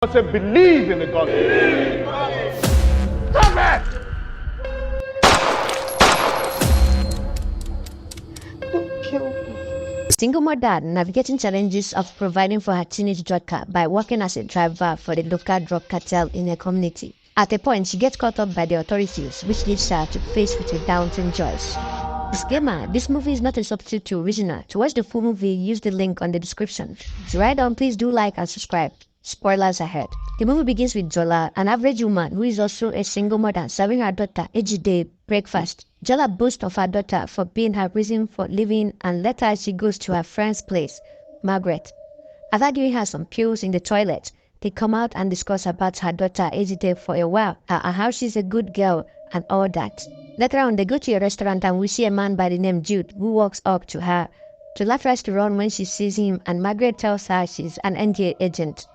Say believe in the gospel. Stop it! Don't kill me. Single mother navigating challenges of providing for her teenage daughter by working as a driver for the local drug cartel in her community. At a point, she gets caught up by the authorities, which leads her to face with a daunting choice. Disclaimer: this movie is not a substitute to original. To watch the full movie, use the link on the description. So right on, please do like and subscribe. Spoilers ahead. The movie begins with Jola, an average woman who is also a single mother, serving her daughter Ejide breakfast. Jola boasts of her daughter for being her reason for living, and later she goes to her friend's place, Margaret. After giving her some pills in the toilet, they come out and discuss about her daughter Ejide for a while, and how she's a good girl and all that. Later on, they go to a restaurant and we see a man by the name Jude who walks up to her. Jola tries to run when she sees him, and Margaret tells her she's an NDA agent.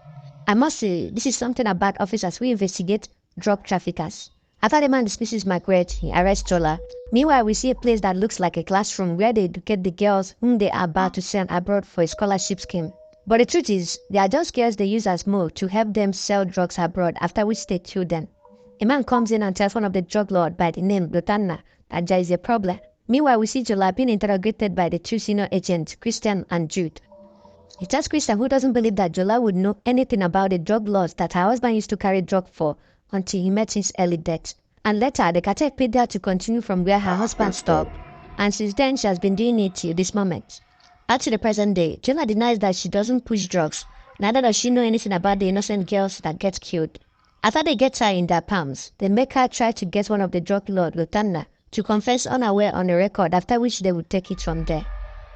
I must say, this is something about officers who investigate drug traffickers. After the man dismisses Margaret, he arrests Jola. Meanwhile, we see a place that looks like a classroom where they educate the girls whom they are about to send abroad for a scholarship scheme. But the truth is, they are just girls they use as mold to help them sell drugs abroad, after which they kill them. A man comes in and tells one of the drug lords by the name Lotanna that there is a problem. Meanwhile, we see Jola being interrogated by the two senior agents, Christian and Jude. He tells Christian, who doesn't believe that Jola would know anything about the drug laws that her husband used to carry drug for until he met his early death. And later, the cartel paid her to continue from where her husband stopped, and since then she has been doing it till this moment. Up to the present day, Jola denies that she doesn't push drugs, neither does she know anything about the innocent girls that get killed. After they get her in their palms, they make her try to get one of the drug lords, Lotanna, to confess unaware on the record, after which they will take it from there.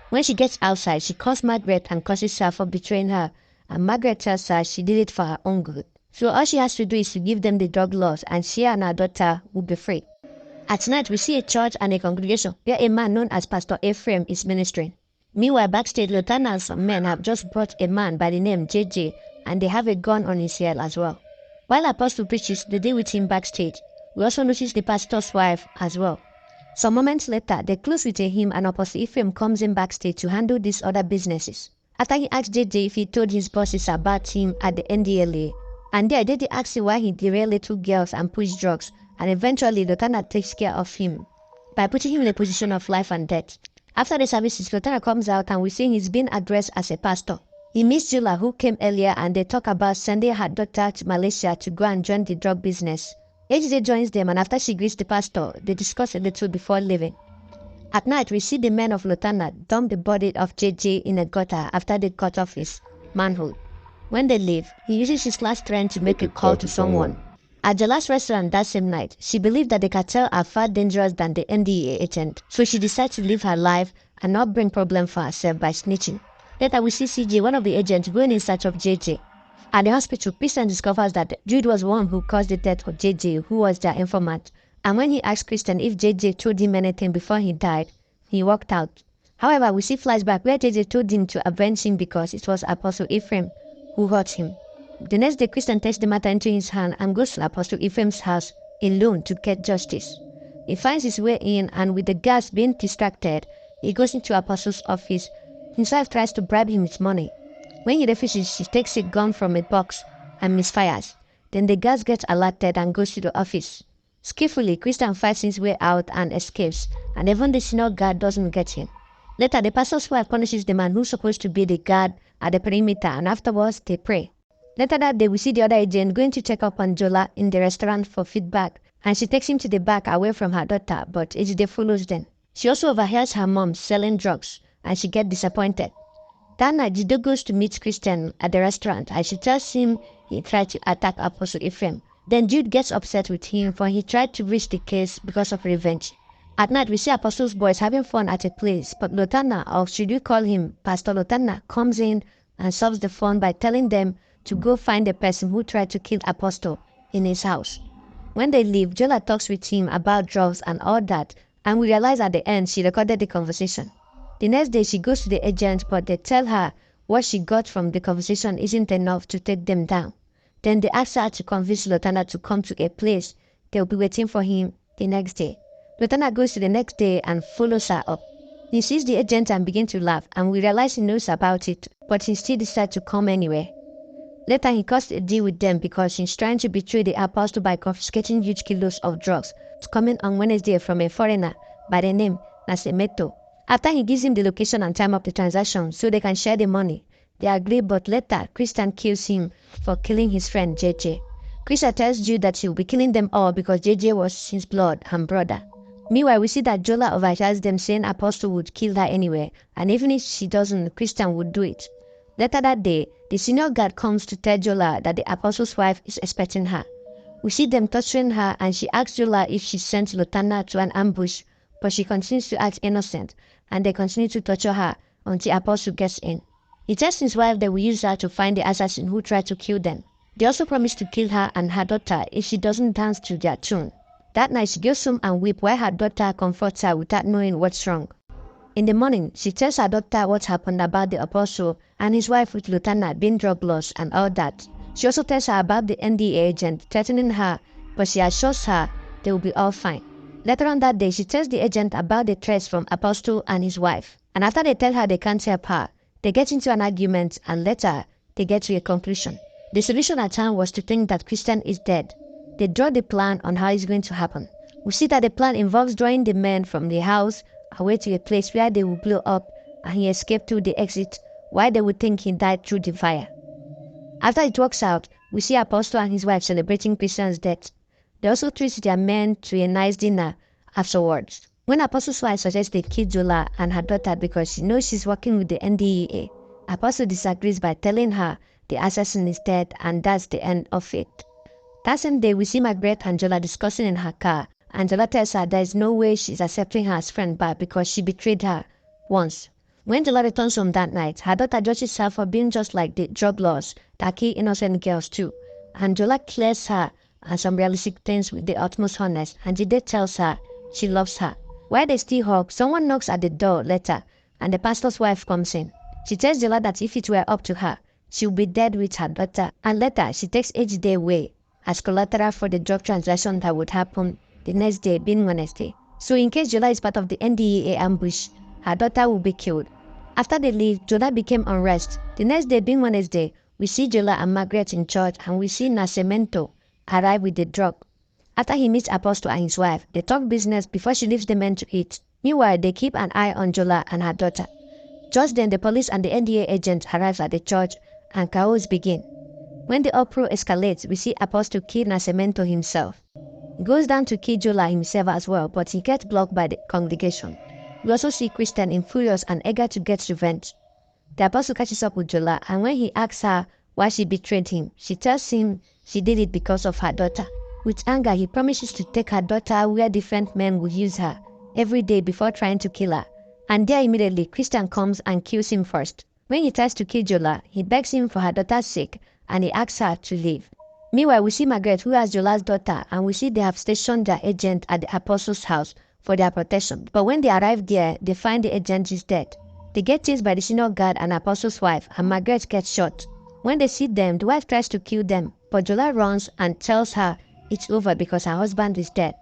When she gets outside, she calls Margaret and curses her for betraying her, and Margaret tells her she did it for her own good. So all she has to do is to give them the drug laws, and she and her daughter will be free. At night, we see a church and a congregation where a man known as Pastor Ephraim is ministering. Meanwhile, backstage, Lotanna and some men have just brought a man by the name JJ, and they have a gun on his head as well. While Apostle preaches, they deal with him backstage. We also notice the pastor's wife as well. Some moments later, they close with a hymn, and Apostle Ephraim comes in backstage to handle these other businesses. After he asks JJ if he told his bosses about him at the NDLA, and there JJ asks him why he derailed little girls and pushed drugs, and eventually Lotanna takes care of him by putting him in a position of life and death. After the services, Lotanna comes out and we see he's been addressed as a pastor. He meets Jola, who came earlier, and they talk about sending her daughter to Malaysia to go and join the drug business. HJ joins them, and after she greets the pastor, they discuss a little before leaving. At night, we see the men of Lotanna dump the body of JJ in a gutter after they cut off his manhood. When they leave, he uses his last strength to make a call to someone. At the last restaurant that same night, she believed that the cartel are far dangerous than the NDA agent, so she decides to live her life and not bring problem for herself by snitching. Later, we see CJ, one of the agents, going in search of JJ. At the hospital, Christian discovers that Jude was one who caused the death of JJ, who was their informant. And when he asked Christian if JJ told him anything before he died, he walked out. However, we see flashback where JJ told him to avenge him because it was Apostle Ephraim who hurt him. The next day, Christian takes the matter into his hand and goes to Apostle Ephraim's house alone to get justice. He finds his way in, and with the guards being distracted, he goes into Apostle's office. His wife tries to bribe him with money. When he refuses, she takes a gun from a box and misfires. Then the guards get alerted and goes to the office. Skillfully, Christian fights his way out and escapes, and even the senior guard doesn't get him. Later, the pastor's wife punishes the man who's supposed to be the guard at the perimeter, and afterwards they pray. Later that day, we see the other agent going to check up on Jola in the restaurant for feedback, and she takes him to the back away from her daughter, but Ejide follows them. She also overhears her mom selling drugs, and she gets disappointed. That night, Jido goes to meet Christian at the restaurant, and she tells him he tried to attack Apostle Ephraim. Then Jude gets upset with him for he tried to reach the case because of revenge. At night, we see Apostle's boys having fun at a place, but Lotanna, or should you call him Pastor Lotanna, comes in and solves the fun by telling them to go find the person who tried to kill Apostle in his house. When they leave, Jola talks with him about drugs and all that, and we realize at the end she recorded the conversation. The next day, she goes to the agent, but they tell her what she got from the conversation isn't enough to take them down. Then they ask her to convince Lotanna to come to a place they'll be waiting for him the next day. Lotanna goes to the next day and follows her up. He sees the agent and begins to laugh, and we realize he knows about it, but he still decides to come anyway. Later, he cuts a deal with them because he's trying to betray the apostle by confiscating huge kilos of drugs coming on Wednesday from a foreigner by the name Nasemeto. After he gives him the location and time of the transaction so they can share the money, they agree, but later Christian kills him for killing his friend JJ. Christian tells Jude that he'll be killing them all because JJ was his blood and brother. Meanwhile, we see that Jola overhears them saying Apostle would kill her anyway, and even if she doesn't, Christian would do it. Later that day, the senior guard comes to tell Jola that the apostle's wife is expecting her. We see them torturing her, and she asks Jola if she sent Lotana to an ambush, but she continues to act innocent, and they continue to torture her until Apostle gets in. He tells his wife they will use her to find the assassin who tried to kill them. They also promise to kill her and her daughter if she doesn't dance to their tune. That night, she goes home and weeps while her daughter comforts her without knowing what's wrong. In the morning, she tells her daughter what happened about the apostle and his wife with Lieutenant being drug lost and all that. She also tells her about the NDA agent threatening her, but she assures her they will be all fine. Later on that day, she tells the agent about the threats from Apostle and his wife. And after they tell her they can't help her, they get into an argument and later they get to a conclusion. The solution at hand was to think that Christian is dead. They draw the plan on how it's going to happen. We see that the plan involves drawing the men from the house away to a place where they will blow up and he escaped through the exit while they would think he died through the fire. After it works out, we see Apostle and his wife celebrating Christian's death. They also treat their men to a nice dinner afterwards. When Apostle's wife suggests they kill Jola and her daughter because she knows she's working with the NDEA, Apostle disagrees by telling her the assassin is dead and that's the end of it. That same day, we see Margaret and Jola discussing in her car, and Jola tells her there is no way she's accepting her as friend back because she betrayed her once. When Jola returns home that night, her daughter judges her for being just like the drug lords that kill innocent girls too, and Jola clears her and some realistic things with the utmost honest, and Jide tells her she loves her. While they still hug, someone knocks at the door later, and the pastor's wife comes in. She tells Jola that if it were up to her, she would be dead with her daughter, and later she takes Ejide away as collateral for the drug transaction that would happen the next day, being Wednesday. So in case Jola is part of the NDEA ambush, her daughter will be killed. After they leave, Jola became unrest. The next day, being Wednesday, we see Jola and Margaret in church, and we see Nascimento arrive with the drug. After he meets Apostle and his wife, they talk business before she leaves the men to eat. Meanwhile, they keep an eye on Jola and her daughter. Just then, the police and the NDA agent arrive at the church, and chaos begins. When the uproar escalates, we see Apostle kill Nascimento himself. He goes down to kill Jola himself as well, but he gets blocked by the congregation. We also see Christian in furious and eager to get revenge. The apostle catches up with Jola, and when he asks her why she betrayed him, she tells him she did it because of her daughter. With anger, he promises to take her daughter where different men will use her every day before trying to kill her. And there immediately, Christian comes and kills him first. When he tries to kill Jola, he begs him for her daughter's sake, and he asks her to leave. Meanwhile, we see Margaret, who has Jola's daughter, and we see they have stationed their agent at the apostle's house for their protection. But when they arrive there, they find the agent is dead. They get chased by the senior guard and apostle's wife, and Margaret gets shot. When they see them, the wife tries to kill them, but Jola runs and tells her it's over because her husband is dead.